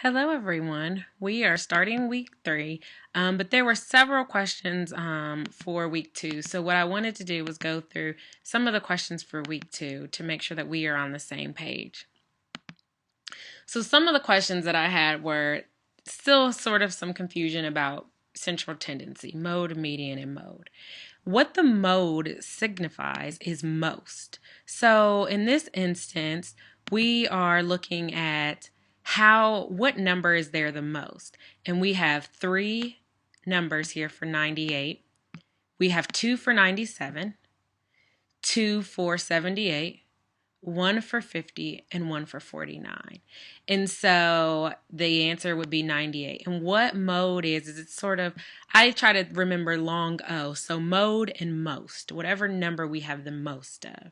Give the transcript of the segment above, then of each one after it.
Hello, everyone. We are starting week 3, but there were several questions for week 2. So, what I wanted to do was go through some of the questions for week 2 to make sure that we are on the same page. So, some of the questions that I had were still sort of some confusion about central tendency, mode, median, and mode. What the mode signifies is most. So, in this instance, we are looking at what number is there the most? And we have 3 numbers here for 98. We have 2 for 97, 2 for 78, 1 for 50, and 1 for 49. And so the answer would be 98. And what mode is it's sort of, I try to remember long O. So mode and most, whatever number we have the most of.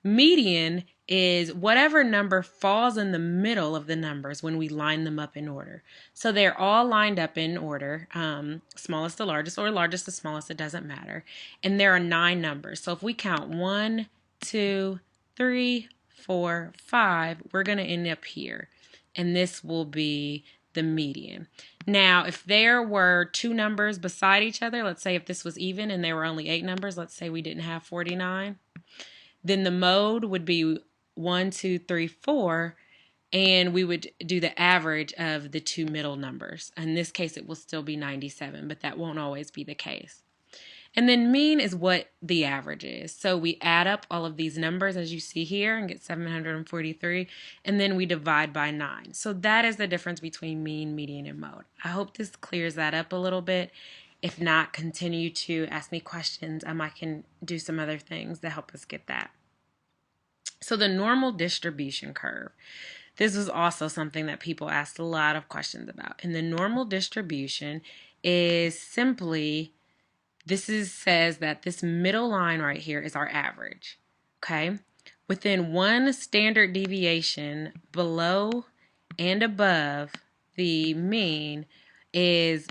Median is whatever number falls in the middle of the numbers when we line them up in order. So they're all lined up in order, smallest to largest or largest to smallest, it doesn't matter. And there are 9 numbers. So if we count 1, 2, 3, 4, 5, we're going to end up here. And this will be the median. Now, if there were 2 numbers beside each other, let's say if this was even and there were only 8 numbers, let's say we didn't have 49, then the mode would be 1, 2, 3, 4, and we would do the average of the 2 middle numbers. In this case, it will still be 97, but that won't always be the case. And then mean is what the average is. So we add up all of these numbers as you see here and get 743, and then we divide by 9. So that is the difference between mean, median, and mode. I hope this clears that up a little bit. If not, continue to ask me questions. I can do some other things to help us get that. So the normal distribution curve. This was also something that people asked a lot of questions about. And the normal distribution is simply, says that this middle line right here is our average. Okay? Within 1 standard deviation below and above the mean is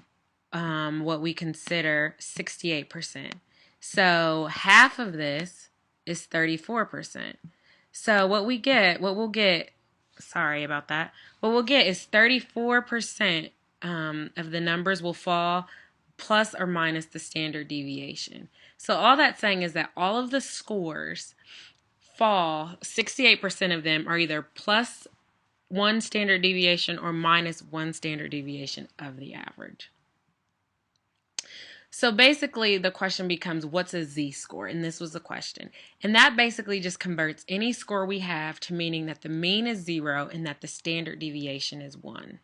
what we consider 68%. So half of this is 34%. So what we'll get, sorry about that, what we'll get is 34% of the numbers will fall plus or minus the standard deviation. So all that's saying is that all of the scores fall, 68% of them are either plus 1 standard deviation or minus 1 standard deviation of the average. So basically the question becomes, what's a z-score? And this was the question. And that basically just converts any score we have to meaning that the mean is 0 and that the standard deviation is 1.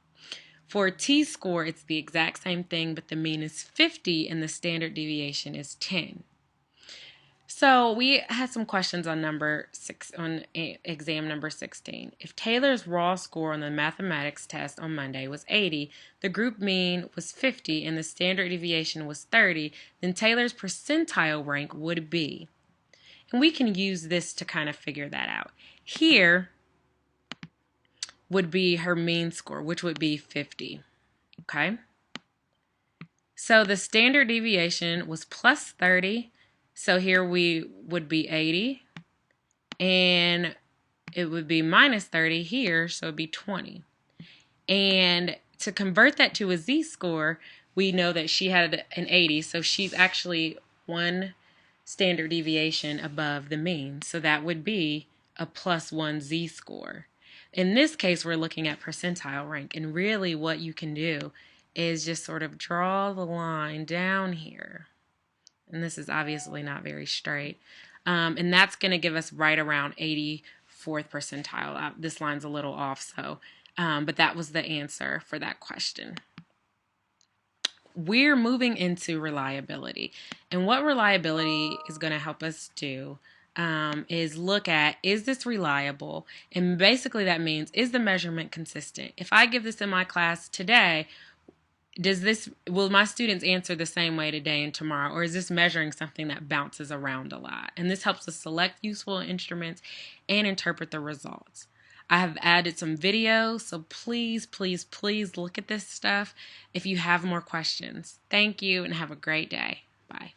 For a t-score, it's the exact same thing, but the mean is 50 and the standard deviation is 10. So we had some questions on exam number 16. If Taylor's raw score on the mathematics test on Monday was 80, the group mean was 50, and the standard deviation was 30, then Taylor's percentile rank would be. And we can use this to kind of figure that out. Here would be her mean score, which would be 50. Okay? So the standard deviation was plus 30. So here we would be 80, and it would be minus 30 here, so it would be 20. And to convert that to a z-score, we know that she had an 80, so she's actually 1 standard deviation above the mean. So that would be a plus 1 z-score. In this case, we're looking at percentile rank, and really what you can do is just sort of draw the line down here. And this is obviously not very straight. And that's going to give us right around 84th percentile. This line's a little off, so, but that was the answer for that question. We're moving into reliability. And what reliability is going to help us do is look at, is this reliable? And basically that means, is the measurement consistent? If I give this in my class today, will my students answer the same way today and tomorrow, or is this measuring something that bounces around a lot? And this helps us select useful instruments and interpret the results. I have added some videos, so please, please, please look at this stuff if you have more questions. Thank you and have a great day. Bye.